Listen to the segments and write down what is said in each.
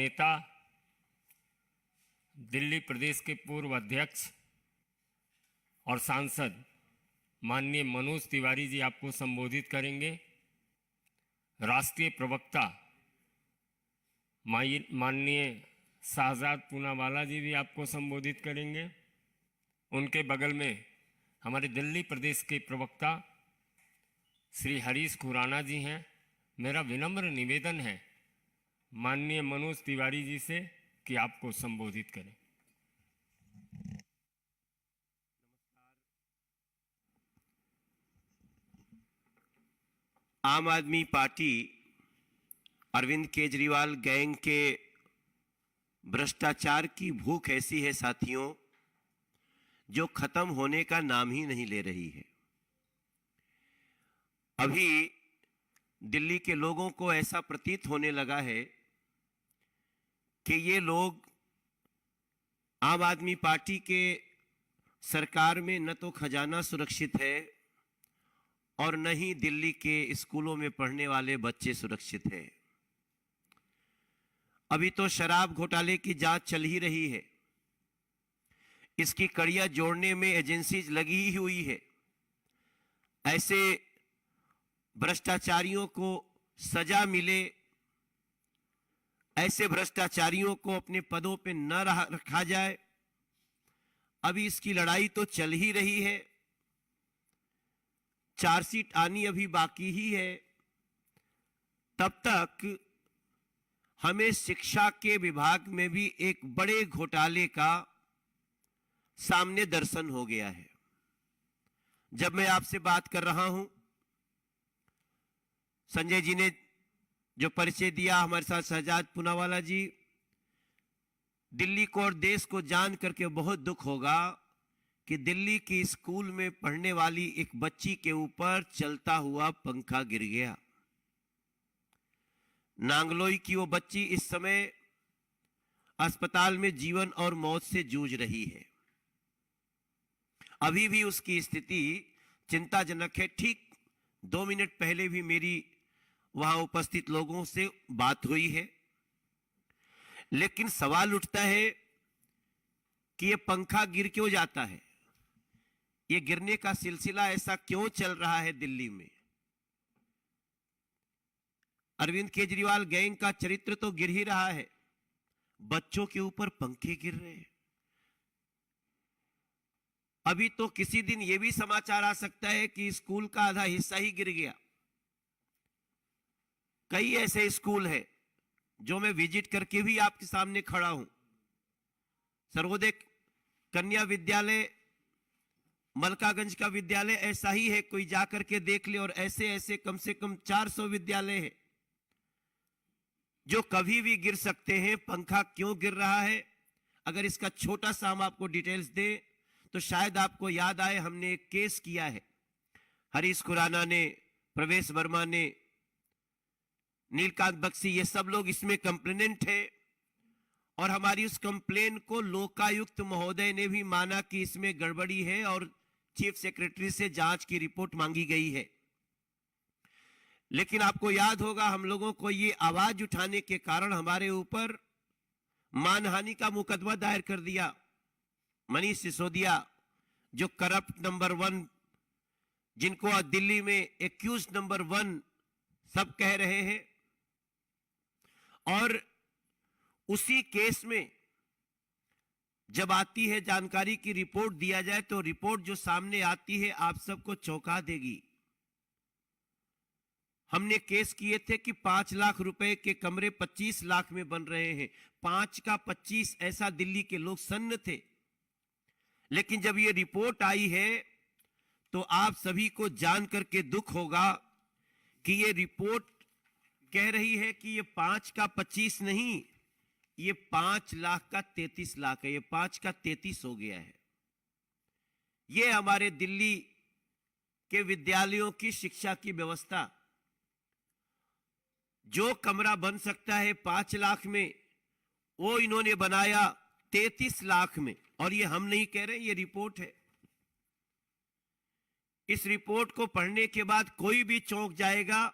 नेता, दिल्ली प्रदेश के पूर्व अध्यक्ष और सांसद माननीय मनोज तिवारी जी आपको संबोधित करेंगे। राष्ट्रीय प्रवक्ता माननीय शाहजाद पूनावाला जी भी आपको संबोधित करेंगे। उनके बगल में हमारे दिल्ली प्रदेश के प्रवक्ता श्री हरीश खुराना जी हैं। मेरा विनम्र निवेदन है माननीय मनोज तिवारी जी से कि आपको संबोधित करें। आम आदमी पार्टी अरविंद केजरीवाल गैंग के भ्रष्टाचार की भूख ऐसी है साथियों, जो खत्म होने का नाम ही नहीं ले रही है। अभी दिल्ली के लोगों को ऐसा प्रतीत होने लगा है कि ये लोग आम आदमी पार्टी के सरकार में न तो खजाना सुरक्षित है और न ही दिल्ली के स्कूलों में पढ़ने वाले बच्चे सुरक्षित हैं। अभी तो शराब घोटाले की जांच चल ही रही है। इसकी कड़ियां जोड़ने में एजेंसीज लगी ही हुई है। ऐसे भ्रष्टाचारियों को सजा मिले, ऐसे भ्रष्टाचारियों को अपने पदों पे न रखा जाए। अभी इसकी लड़ाई तो चल ही रही है। चार्जशीट आनी अभी बाकी ही है। तब तक हमें शिक्षा के विभाग में भी एक बड़े घोटाले का सामने दर्शन हो गया है। जब मैं आपसे बात कर रहा हूं, संजय जी ने जो परिचय दिया, हमारे साथ शाहजाद पूनावाला जी, दिल्ली को और देश को जान करके बहुत दुख होगा कि दिल्ली की स्कूल में पढ़ने वाली एक बच्ची के ऊपर चलता हुआ पंखा गिर गया। नांगलोई की वो बच्ची इस समय अस्पताल में जीवन और मौत से जूझ रही है। अभी भी उसकी स्थिति चिंताजनक है। ठीक 2 मिनट पहले भी मेरी वहां उपस्थित लोगों से बात हुई है। लेकिन सवाल उठता है कि ये पंखा गिर क्यों जाता है? ये गिरने का सिलसिला ऐसा क्यों चल रहा है दिल्ली में? अरविंद केजरीवाल गैंग का चरित्र तो गिर ही रहा है, बच्चों के ऊपर पंखे गिर रहे हैं। अभी तो किसी दिन यह भी समाचार आ सकता है कि स्कूल का आधा हिस्सा ही गिर गया। कई ऐसे स्कूल हैं जो मैं विजिट करके भी आपके सामने खड़ा हूं। सर्वोदय कन्या विद्यालय, मलकागंज का विद्यालय ऐसा ही है, कोई जाकर के देख ले। और ऐसे ऐसे कम से कम 400 विद्यालय हैं जो कभी भी गिर सकते हैं। पंखा क्यों गिर रहा है? अगर इसका छोटा सा हम आपको डिटेल्स दें तो शायद आपको याद आए, हमने एक केस किया है। हरीश खुराना ने, प्रवेश वर्मा ने, नीलकांत बख्शी, ये सब लोग इसमें कंप्लेनेंट है। और हमारी उस कंप्लेन को लोकायुक्त महोदय ने भी माना कि इसमें गड़बड़ी है और चीफ सेक्रेटरी से जांच की रिपोर्ट मांगी गई है। लेकिन आपको याद होगा, हम लोगों को ये आवाज उठाने के कारण हमारे ऊपर मानहानि का मुकदमा दायर कर दिया। मनीष सिसोदिया, जो करप्ट नंबर 1, जिनको दिल्ली में एक्यूज नंबर 1 सब कह रहे हैं। और उसी केस में जब आती है जानकारी की रिपोर्ट दिया जाए, तो रिपोर्ट जो सामने आती है आप सबको चौंका देगी। हमने केस किए थे कि 5 लाख रुपए के कमरे 25 लाख में बन रहे हैं। 5 का 25, ऐसा दिल्ली के लोग सन्न थे। लेकिन जब ये रिपोर्ट आई है तो आप सभी को जान करके दुख होगा कि ये रिपोर्ट कह रही है कि ये 5 का 25 नहीं, ये 5 लाख का 33 लाख है। ये 5 का 33 हो गया है। ये हमारे दिल्ली के विद्यालयों की शिक्षा की व्यवस्था। जो कमरा बन सकता है 5 लाख में, वो इन्होंने बनाया 33 लाख में। और ये हम नहीं कह रहे, ये रिपोर्ट है। इस रिपोर्ट को पढ़ने के बाद कोई भी चौंक जाएगा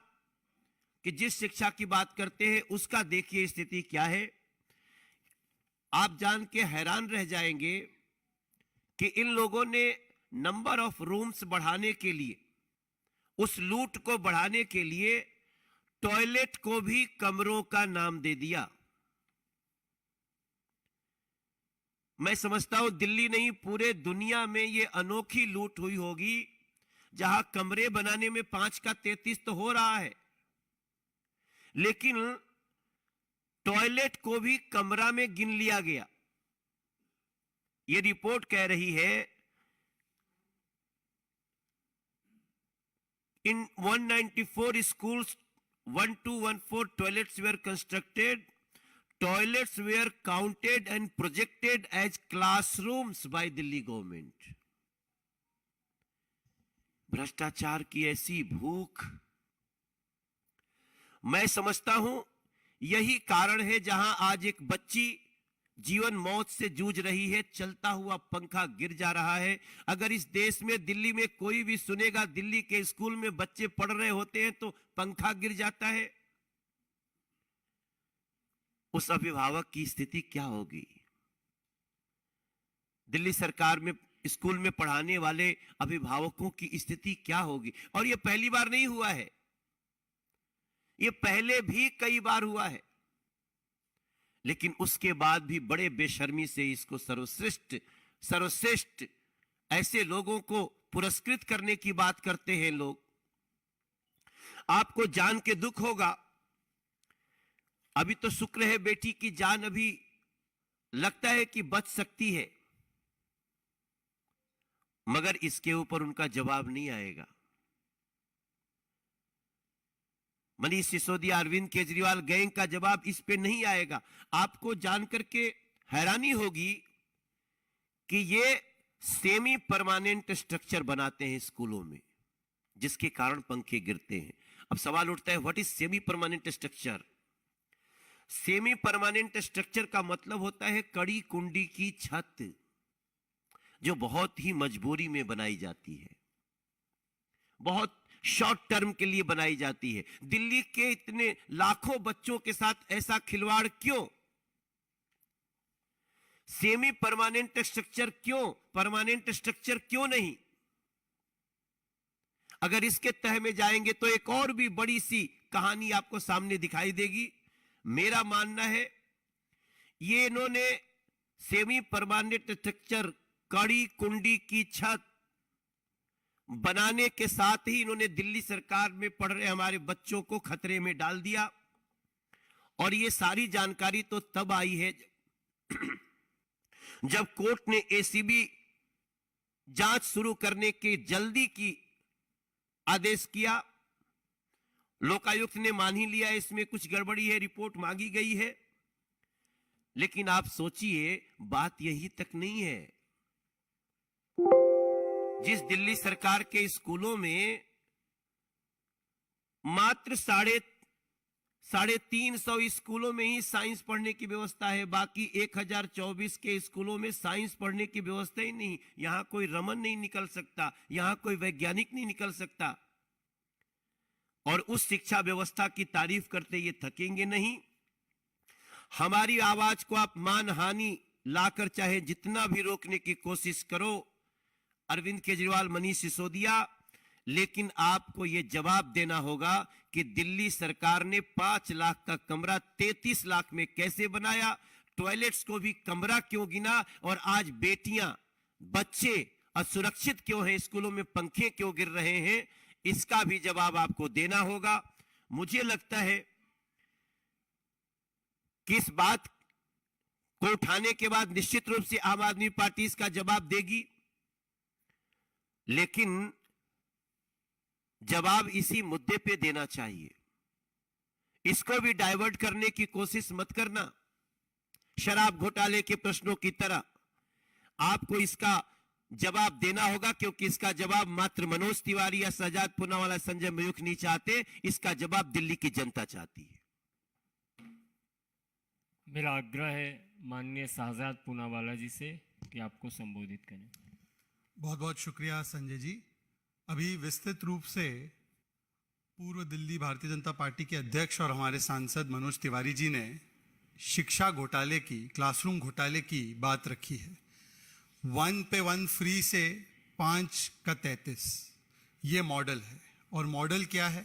कि जिस शिक्षा की बात करते हैं उसका देखिए स्थिति क्या है। आप जान के हैरान रह जाएंगे कि इन लोगों ने नंबर ऑफ रूम्स बढ़ाने के लिए, उस लूट को बढ़ाने के लिए टॉयलेट को भी कमरों का नाम दे दिया। मैं समझता हूं दिल्ली नहीं, पूरे दुनिया में यह अनोखी लूट हुई होगी जहां कमरे बनाने में 5 का 33 तो हो रहा है, लेकिन टॉयलेट को भी कमरा में गिन लिया गया। यह रिपोर्ट कह रही है इन 194 schools 1214 toilets were constructed. Toilets were counted and projected as classrooms by Delhi government. भ्रष्टाचार की ऐसी भूख, मैं समझता हूं यही कारण है जहां आज एक बच्ची जीवन मौत से जूझ रही है, चलता हुआ पंखा गिर जा रहा है। अगर इस देश में, दिल्ली में कोई भी सुनेगा दिल्ली के स्कूल में बच्चे पढ़ रहे होते हैं तो पंखा गिर जाता है, उस अभिभावक की स्थिति क्या होगी? दिल्ली सरकार में स्कूल में पढ़ाने वाले अभिभावकों की स्थिति क्या होगी? और यह पहली बार नहीं हुआ है, यह पहले भी कई बार हुआ है, लेकिन उसके बाद भी बड़े बेशर्मी से इसको सर्वश्रेष्ठ ऐसे लोगों को पुरस्कृत करने की बात करते हैं लोग। आपको जान के दुख होगा, अभी तो शुक्र है बेटी की जान अभी लगता है कि बच सकती है, मगर इसके ऊपर उनका जवाब नहीं आएगा। मनीष सिसोदिया, अरविंद केजरीवाल गैंग का जवाब इस पे नहीं आएगा। आपको जानकर के हैरानी होगी कि ये सेमी परमानेंट स्ट्रक्चर बनाते हैं स्कूलों में, जिसके कारण पंखे गिरते हैं। अब सवाल उठता है, what is semi permanent structure? Semi permanent structure का मतलब होता है कड़ी कुंडी की छत, जो बहुत ही मजबूरी में बनाई जाती है, बहुत शॉर्ट टर्म के लिए बनाई जाती है। दिल्ली के इतने लाखों बच्चों के साथ ऐसा खिलवाड़ क्यों? सेमी परमानेंट स्ट्रक्चर क्यों, परमानेंट स्ट्रक्चर क्यों नहीं? अगर इसके तह में जाएंगे तो एक और भी बड़ी सी कहानी आपको सामने दिखाई देगी। मेरा मानना है ये इन्होंने सेमी परमानेंट स्ट्रक्चर, कड़ी कुंडी की छत बनाने के साथ ही इन्होंने दिल्ली सरकार में पढ़ रहे हमारे बच्चों को खतरे में डाल दिया। और ये सारी जानकारी तो तब आई है जब कोर्ट ने एसीबी जांच शुरू करने के जल्दी की आदेश किया। लोकायुक्त ने मान ही लिया इसमें कुछ गड़बड़ी है, रिपोर्ट मांगी गई है। लेकिन आप सोचिए, बात यही तक नहीं है। जिस दिल्ली सरकार के स्कूलों में मात्र 350 स्कूलों में ही साइंस पढ़ने की व्यवस्था है, बाकी 1024 के स्कूलों में साइंस पढ़ने की व्यवस्था ही नहीं। यहां कोई रमन नहीं निकल सकता, यहां कोई वैज्ञानिक नहीं निकल सकता। और उस शिक्षा व्यवस्था की तारीफ करते ये थकेंगे नहीं। हमारी आवाज को आप मानहानि लाकर चाहे जितना भी रोकने की कोशिश करो, अरविंद केजरीवाल, मनीष सिसोदिया, लेकिन आपको यह जवाब देना होगा कि दिल्ली सरकार ने 5 लाख का कमरा 33 लाख में कैसे बनाया, टॉयलेट्स को भी कमरा क्यों गिना, और आज बेटियां, बच्चे असुरक्षित क्यों हैं, स्कूलों में पंखे क्यों गिर रहे हैं, इसका भी जवाब आपको देना होगा। मुझे लगता है कि इस बात को उठाने के बाद निश्चित रूप से आम आदमी पार्टी इसका जवाब देगी, लेकिन जवाब इसी मुद्दे पे देना चाहिए। इसको भी डाइवर्ट करने की कोशिश मत करना, शराब घोटाले के प्रश्नों की तरह। आपको इसका जवाब देना होगा, क्योंकि इसका जवाब मात्र मनोज तिवारी या शहजाद पूनावाला, संजय मयूख नहीं चाहते, इसका जवाब दिल्ली की जनता चाहती है। मेरा आग्रह है माननीय शहजाद पूनावाला जी से कि आपको संबोधित करें। बहुत बहुत शुक्रिया संजय जी। अभी विस्तृत रूप से पूर्व दिल्ली भारतीय जनता पार्टी के अध्यक्ष और हमारे सांसद मनोज तिवारी जी ने शिक्षा घोटाले की, क्लासरूम घोटाले की बात रखी है। 1 पे 1 फ्री से 5 का 33, ये मॉडल है। और मॉडल क्या है?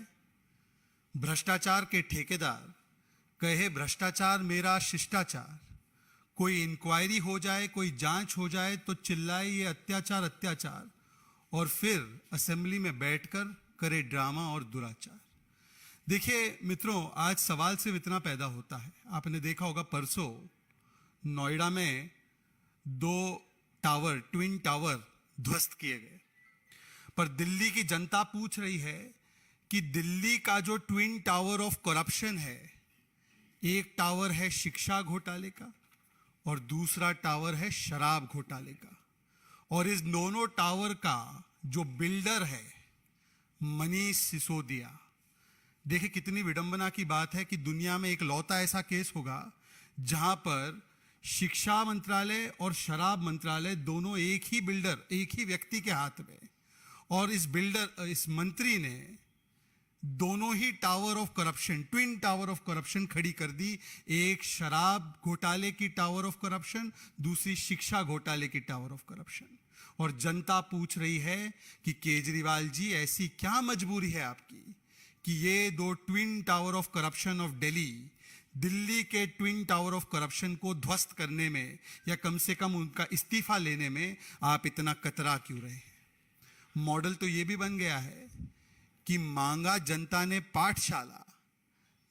भ्रष्टाचार के ठेकेदार कहे भ्रष्टाचार मेरा शिष्टाचार, कोई इंक्वायरी हो जाए, कोई जांच हो जाए तो चिल्लाए ये अत्याचार अत्याचार, और फिर असेंबली में बैठकर करे ड्रामा और दुराचार। देखिए मित्रों, आज सवाल सिर्फ इतना पैदा होता है, आपने देखा होगा परसों नोएडा में 2 टावर, ट्विन टावर ध्वस्त किए गए, पर दिल्ली की जनता पूछ रही है कि दिल्ली का जो ट्विन टावर ऑफ करप्शन है, एक टावर है शिक्षा घोटाले का और दूसरा टावर है शराब घोटाले का, और इस दोनों टावर का जो बिल्डर है मनीष सिसोदिया। देखिए कितनी विडंबना की बात है कि दुनिया में एक लौता ऐसा केस होगा जहां पर शिक्षा मंत्रालय और शराब मंत्रालय दोनों एक ही बिल्डर, एक ही व्यक्ति के हाथ में, और इस मंत्री ने दोनों ही tower of corruption, twin tower of corruption खड़ी कर दी। एक शराब घोटाले की टावर ऑफ करप्शन, दूसरी शिक्षा घोटाले की टावर ऑफ करप्शन। और जनता पूछ रही है कि केजरीवाल जी ऐसी क्या मजबूरी है आपकी कि ये 2 twin tower of corruption of Delhi के ट्विन टावर ऑफ करप्शन को ध्वस्त करने में, या कम से कम उनका इस्तीफा लेने में आप इतना कतरा क्यों रहे हैं? मॉडल तो ये भी बन गया है कि मांगा जनता ने पाठशाला,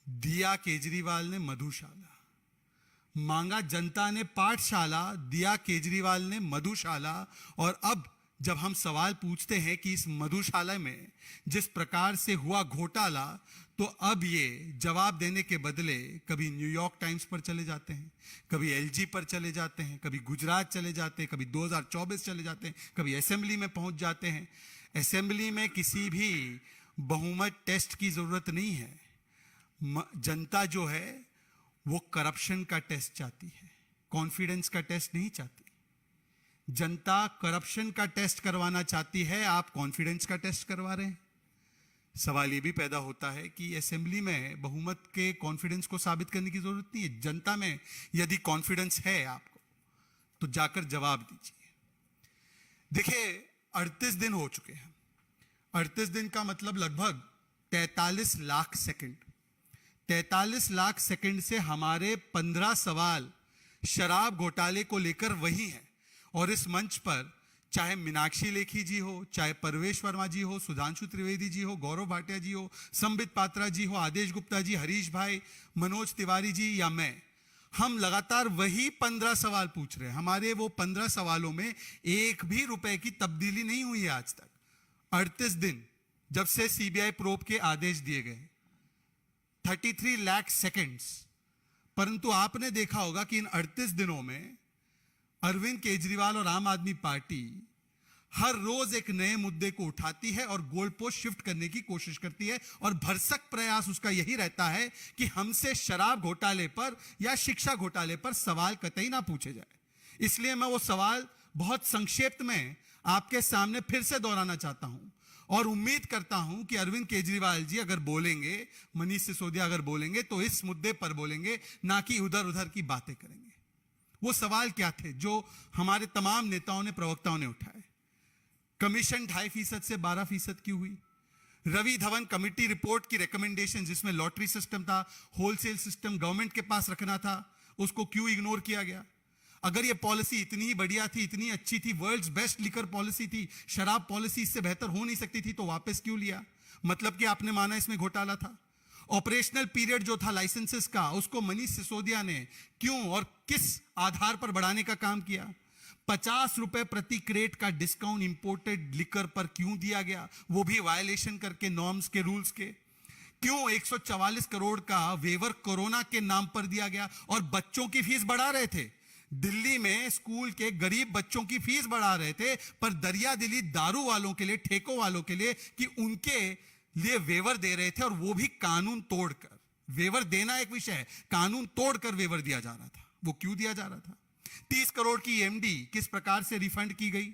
दिया केजरीवाल ने मधुशाला। मांगा जनता ने पाठशाला, दिया केजरीवाल ने मधुशाला। और अब जब हम सवाल पूछते हैं कि इस मधुशाला में जिस प्रकार से हुआ घोटाला, तो अब ये जवाब देने के बदले कभी न्यूयॉर्क टाइम्स पर चले जाते हैं, कभी एलजी पर चले जाते हैं, कभी गुजरात चले जाते हैं, कभी 2024 चले जाते हैं, कभी असेंबली में पहुंच जाते हैं। असेंबली में किसी भी बहुमत टेस्ट की जरूरत नहीं है। जनता जो है वो करप्शन का टेस्ट चाहती है, कॉन्फिडेंस का टेस्ट नहीं चाहती। जनता करप्शन का टेस्ट करवाना चाहती है, आप कॉन्फिडेंस का टेस्ट करवा रहे हैं। सवाल ये भी पैदा होता है कि असेंबली में बहुमत के कॉन्फिडेंस को साबित करने की जरूरत नहीं है। जनता में यदि कॉन्फिडेंस है आपको, तो जाकर जवाब दीजिए। देखिए 38 दिन हो चुके हैं। 38 दिन का मतलब लगभग 43 लाख सेकंड। 43 लाख सेकंड से हमारे 15 सवाल शराब घोटाले को लेकर वही हैं। और इस मंच पर चाहे मीनाक्षी लेखी जी हो, चाहे परवेश वर्मा जी हो, सुधांशु त्रिवेदी जी हो, गौरव भाटिया जी हो, संबित पात्रा जी हो, आदेश गुप्ता जी, हरीश भाई, मनोज तिवारी जी या मैं, हम लगातार वही 15 सवाल पूछ रहे हैं। हमारे वो 15 सवालों में एक भी रुपए की तब्दीली नहीं हुई है आज तक। 38 दिन जब से सीबीआई प्रोब के आदेश दिए गए, 33 लाख सेकंड्स। परंतु आपने देखा होगा कि इन 38 दिनों में अरविंद केजरीवाल और आम आदमी पार्टी हर रोज एक नए मुद्दे को उठाती है और गोल पोस्ट शिफ्ट करने की कोशिश करती है, और भरसक प्रयास उसका यही रहता है कि हमसे शराब घोटाले पर या शिक्षा घोटाले पर सवाल कतई ना पूछे जाए। इसलिए मैं वो सवाल बहुत संक्षेप में आपके सामने फिर से दोहराना चाहता हूं, और उम्मीद करता हूं कि अरविंद केजरीवाल जी अगर बोलेंगे, मनीष सिसोदिया अगर बोलेंगे, तो इस मुद्दे पर बोलेंगे, ना कि उधर उधर की बातें करेंगे। वो सवाल क्या थे जो हमारे तमाम नेताओं ने, प्रवक्ताओं ने उठाए? कमीशन 2.5% से 12% क्यों हुई? रवि धवन कमेटी रिपोर्ट की रिकमेंडेशन, जिसमें लॉटरी सिस्टम था, होलसेल सिस्टम गवर्नमेंट के पास रखना था, उसको क्यों इग्नोर किया गया? अगर ये पॉलिसी इतनी ही बढ़िया थी, इतनी अच्छी थी, वर्ल्ड्स बेस्ट लिकर पॉलिसी थी, शराब पॉलिसी इससे बेहतर हो नहीं सकती थी, तो वापस क्यों लिया? मतलब कि आपने माना इसमें घोटाला था। ऑपरेशनल पीरियड जो था लाइसेंसेस का, उसको मनीष सिसोदिया ने क्यों और किस आधार पर बढ़ाने का काम किया? 50 रुपए प्रति क्रेट का डिस्काउंट इंपोर्टेड लिकर पर क्यों दिया गया, वो भी वायलेशन करके, नॉर्म्स के, रूल्स के? क्यों 144 करोड़ का वेवर कोरोना के नाम पर दिया गया? और बच्चों की फीस बढ़ा रहे थे, दिल्ली में स्कूल के गरीब बच्चों की फीस बढ़ा रहे थे, पर दरिया दिली दारू वालों के लिए, ठेकों वालों के लिए, कि उनके लिए वेवर दे रहे थे, और वो भी कानून तोड़कर। वेवर देना एक विषय है, कानून तोड़कर वेवर दिया जा रहा था। वो क्यों दिया जा रहा था? 30 करोड़ की एमडी किस प्रकार से रिफंड की गई?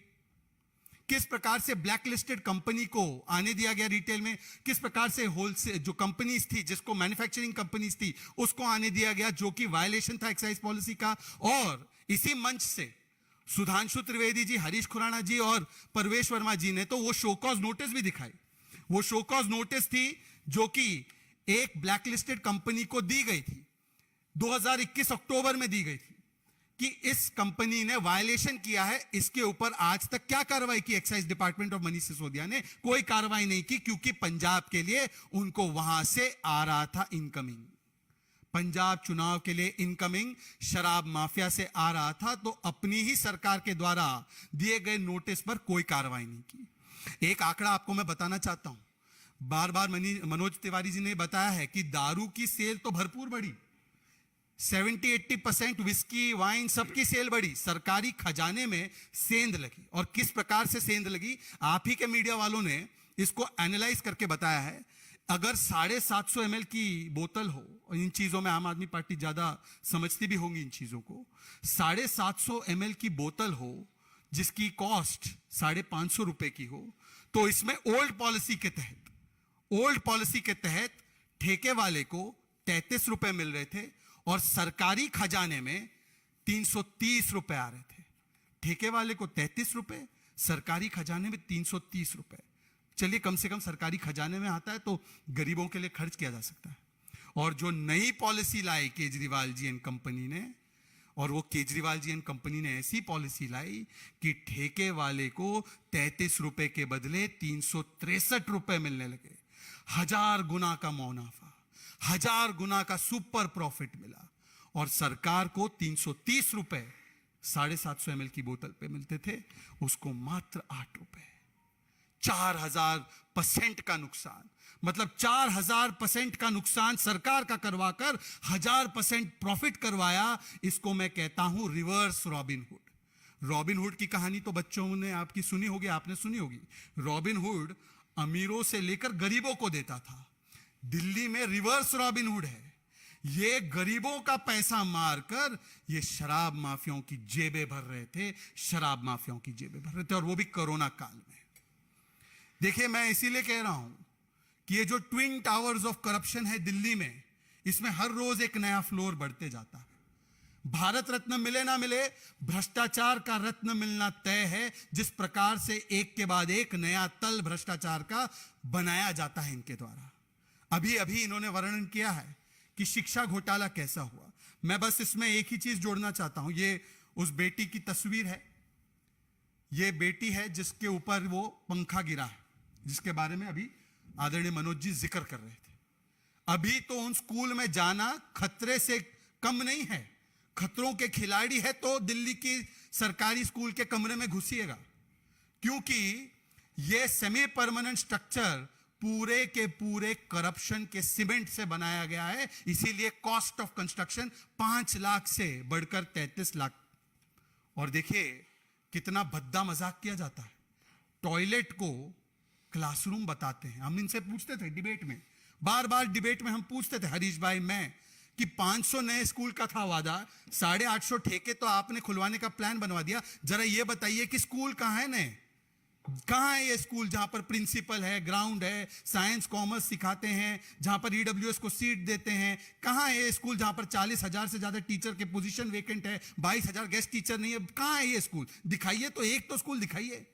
किस प्रकार से ब्लैक लिस्टेड कंपनी को आने दिया गया रिटेल में, किस प्रकार से होलसेल जो कंपनीज थी, जिसको मैन्युफैक्चरिंग कंपनीज थी, उसको आने दिया गया, जो कि वायलेशन था एक्साइज पॉलिसी का। और इसी मंच से सुधांशु त्रिवेदी जी, हरीश खुराना जी और परवेश वर्मा जी ने तो वो शोकॉज नोटिस भी दिखाई। वो शोकॉज नोटिस थी जो कि एक ब्लैक लिस्टेड कंपनी को दी गई थी, 2021 अक्टूबर में दी गई थी, कि इस कंपनी ने वायलेशन किया है। इसके ऊपर आज तक क्या कार्रवाई की excise department of Manish Sisodia ने? कोई कार्रवाई नहीं की, क्योंकि पंजाब के लिए उनको वहां से आ रहा था इनकमिंग, पंजाब चुनाव के लिए इनकमिंग शराब माफिया से आ रहा था। तो अपनी ही सरकार के द्वारा दिए गए नोटिस पर कोई कार्रवाई नहीं की। एक आंकड़ा आपको मैं बताना चाहता हूं, बार बार मनोज तिवारी जी ने बताया है कि दारू की सेल तो भरपूर बढ़ी, 70-80% विस्की वाइन सबकी सेल बढ़ी, सरकारी खजाने में सेंध लगी। और किस प्रकार से सेंध लगी, आप ही के मीडिया वालों ने इसको एनालाइज करके बताया है। अगर 750 ml की बोतल हो, और इन चीजों में आम आदमी पार्टी ज्यादा समझती भी होंगी इन चीजों को, 750 ml की बोतल हो जिसकी कॉस्ट 550 रुपए की हो, तो इसमें ओल्ड पॉलिसी के तहत ठेके वाले को 33 रुपए मिल रहे थे और सरकारी खजाने में 330 रुपए आ रहे थे। ठेके वाले को 33 रुपए, सरकारी खजाने में 330 रुपए। चलिए, कम से कम सरकारी खजाने में आता है तो गरीबों के लिए खर्च किया जा सकता है। और जो नई पॉलिसी लाई केजरीवाल जी एंड कंपनी ने, और वो केजरीवाल जी एंड कंपनी ने ऐसी पॉलिसी लाई कि ठेके वाले को 33 रुपए के बदले 363 रुपए मिलने लगे। 1000 गुना का मुनाफा, 1000 गुना का सुपर प्रॉफिट मिला। और सरकार को 330 रुपए 750 ml की बोतल पे मिलते थे, उसको मात्र 8 रुपए। 4000% का नुकसान, मतलब 4000% का नुकसान सरकार का करवाकर 1000% प्रॉफिट करवाया। इसको मैं कहता हूं reverse robin hood. Robin hood की कहानी तो बच्चों ने आपकी सुनी होगी, आपने सुनी होगी। रॉबिन हुड अमीरों से लेकर गरीबों को देता था। दिल्ली में रिवर्स रॉबिन हुड है। ये गरीबों का पैसा मारकर ये शराब माफियाओं की जेबें भर रहे थे, शराब माफियाओं की जेबें भर रहे थे, और वो भी कोरोना काल में। देखिए, मैं इसीलिए कह रहा हूं कि ये जो ट्विन टावर्स ऑफ करप्शन है दिल्ली में, इसमें हर रोज एक नया फ्लोर बढ़ते जाता है। भारत रत्न मिले ना मिले, भ्रष्टाचार का रत्न मिलना तय है। जिस प्रकार से एक के बाद एक नया तल भ्रष्टाचार का बनाया जाता है इनके द्वारा। अभी अभी इन्होंने वर्णन किया है कि शिक्षा घोटाला कैसा हुआ। मैं बस इसमें एक ही चीज जोड़ना चाहता हूं। ये उस बेटी की तस्वीर है, ये बेटी है जिसके ऊपर वो पंखा गिरा है, जिसके बारे में अभी आदरणीय मनोज जी जिक्र कर रहे थे। अभी तो उन स्कूल में जाना खतरे से कम नहीं है। खतरों के खिलाड़ी है तो दिल्ली की सरकारी स्कूल के कमरे में घुसिएगा, क्योंकि यह सेमी परमानेंट स्ट्रक्चर पूरे के पूरे करप्शन के सीमेंट से बनाया गया है। इसीलिए कॉस्ट ऑफ कंस्ट्रक्शन 5 लाख से बढ़कर 33 लाख। और देखिए कितना भद्दा मजाक किया जाता है। टॉयलेट को क्लासरूम बताते हैं। हम इनसे पूछते थे डिबेट में, बार बार डिबेट में हम पूछते थे, हरीश भाई मैं, कि 500 नए स्कूल का था वादा, 850 ठेके तो आपने खुलवाने का प्लान बनवा दिया। जरा ये बताइए कि स्कूल कहां है नए? कहां है ये स्कूल जहां पर प्रिंसिपल है, ग्राउंड है, साइंस कॉमर्स सिखाते हैं, जहां पर ईडब्ल्यूएस को सीट देते हैं? कहां है ये स्कूल जहां पर 40,000 से ज्यादा टीचर के पोजीशन वेकेंट है, 22,000 गेस्ट टीचर नहीं है? कहां है ये स्कूल? दिखाइए तो, एक तो स्कूल दिखाइए।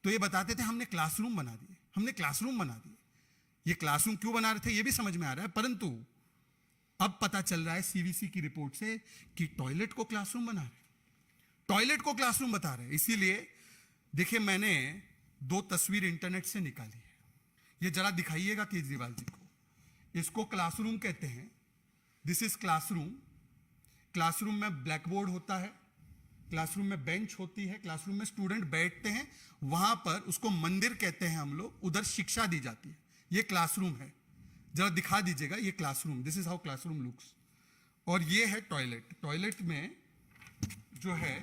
तो ये बताते थे हमने क्लासरूम बना दिए, हमने क्लासरूम बना दिए। ये क्लासरूम क्यों बना रहे थे ये भी समझ में आ रहा है, परंतु अब पता चल रहा है सीवीसी की रिपोर्ट से कि टॉयलेट को क्लासरूम बना रहे, टॉयलेट को क्लासरूम बता रहे। इसीलिए देखिए, मैंने 2 तस्वीर इंटरनेट से निकाली है, ये जरा दिखाइएगा केजरीवाल जी को। इसको क्लासरूम कहते हैं। This is classroom. क्लासरूम में ब्लैक बोर्ड होता है, क्लासरूम में बेंच होती है, क्लासरूम में स्टूडेंट बैठते हैं, वहां पर उसको मंदिर कहते हैं हम लोग, उधर शिक्षा दी जाती है। ये क्लासरूम है, जरा दिखा दीजिएगा ये classroom. This is how classroom looks. और ये है टॉयलेट। टॉयलेट में जो है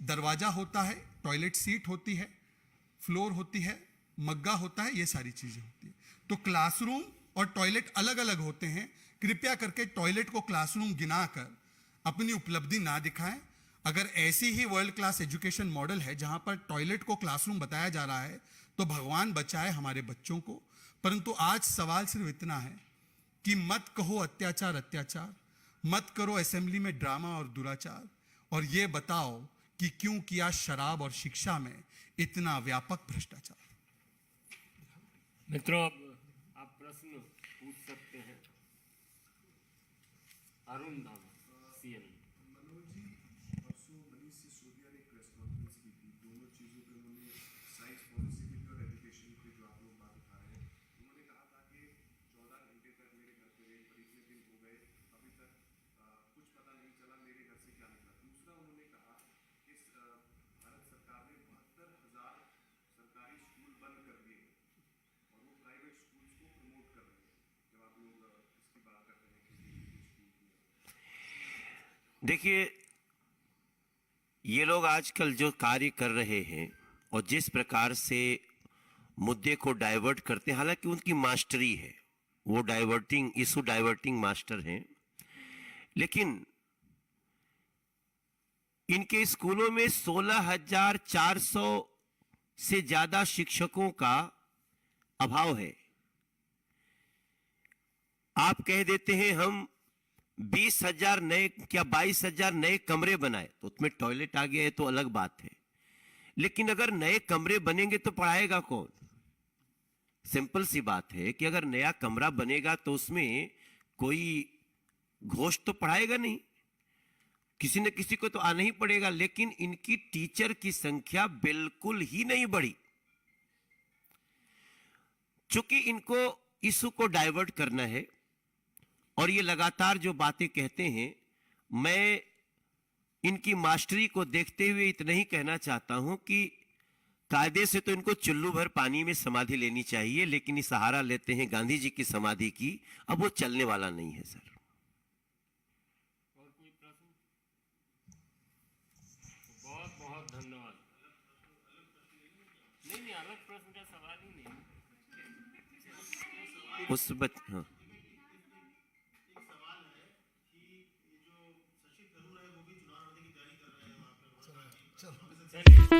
दरवाजा होता है, टॉयलेट सीट होती है, फ्लोर होती है, मग्गा होता है, ये सारी चीजें होती है। तो क्लासरूम और टॉयलेट अलग अलग होते हैं। कृपया करके टॉयलेट को क्लासरूम गिनाकर अपनी उपलब्धि ना दिखाएं। अगर ऐसी ही वर्ल्ड क्लास एजुकेशन मॉडल है जहां पर टॉयलेट को क्लासरूम बताया जा रहा है तो भगवान बचाए हमारे बच्चों को। परंतु आज सवाल सिर्फ इतना है कि मत कहो अत्याचार अत्याचार, मत करो असेंबली में ड्रामा और दुराचार, और ये बताओ कि क्यों किया शराब और शिक्षा में इतना व्यापक भ्रष्टाचार। मित्रों, अब आप प्रश्न पूछ सकते हैं। अरुण धाम, सीएम। मनोज जी, परसों मनीष सिसोदिया ने प्रेस कॉन्फ्रेंस की थी, दोनों चीज़ों पे उन्होंने साइंस पॉलिसी पे भी और एजुकेशन पे जो आप लोग बात उठा रहे हैं, उन्होंने कहा था कि 14 घंटे तक मेरे घर पे रही, पर इतने दिन हो गए अभी तक कुछ पता नहीं चला मेरे घर से क्या निकला। दूसरा उन्होंने कहा कि भारत सरकार ने 72,000 सरकारी स्कूल बंद कर दिए और वो प्राइवेट स्कूल्स को प्रमोट कर रहे हैं। जब आप लोग इसकी बात करते हैं कि स्कूल की, देखिए, ये लोग आजकल जो कार्य कर रहे हैं और जिस प्रकार से मुद्दे को डाइवर्ट करते हैं, हालांकि उनकी मास्टरी है, वो इशू डाइवर्टिंग मास्टर हैं, लेकिन इनके स्कूलों में 16,400 से ज्यादा शिक्षकों का अभाव है। आप कह देते हैं हम 20,000 नए क्या 22,000 नए कमरे बनाए, तो उसमें टॉयलेट आ गया है तो अलग बात है, लेकिन अगर नए कमरे बनेंगे तो पढ़ाएगा कौन? सिंपल सी बात है कि अगर नया कमरा बनेगा तो उसमें कोई घोष तो पढ़ाएगा नहीं, किसी न किसी को तो आना ही पड़ेगा। लेकिन इनकी टीचर की संख्या बिल्कुल ही नहीं बढ़ी, चूंकि इनको इशू को डाइवर्ट करना है और ये लगातार जो बातें कहते हैं, मैं इनकी मास्टरी को देखते हुए इतना ही कहना चाहता हूं कि कायदे से तो इनको चुल्लू भर पानी में समाधि लेनी चाहिए, लेकिन ये सहारा लेते हैं गांधी जी की समाधि की, अब वो चलने वाला नहीं है सर। और कोई प्रश्न? बहुत बहुत धन्यवाद। नहीं, अलग प्रश्न का सवाल ही नहीं। हाँ। चलिए।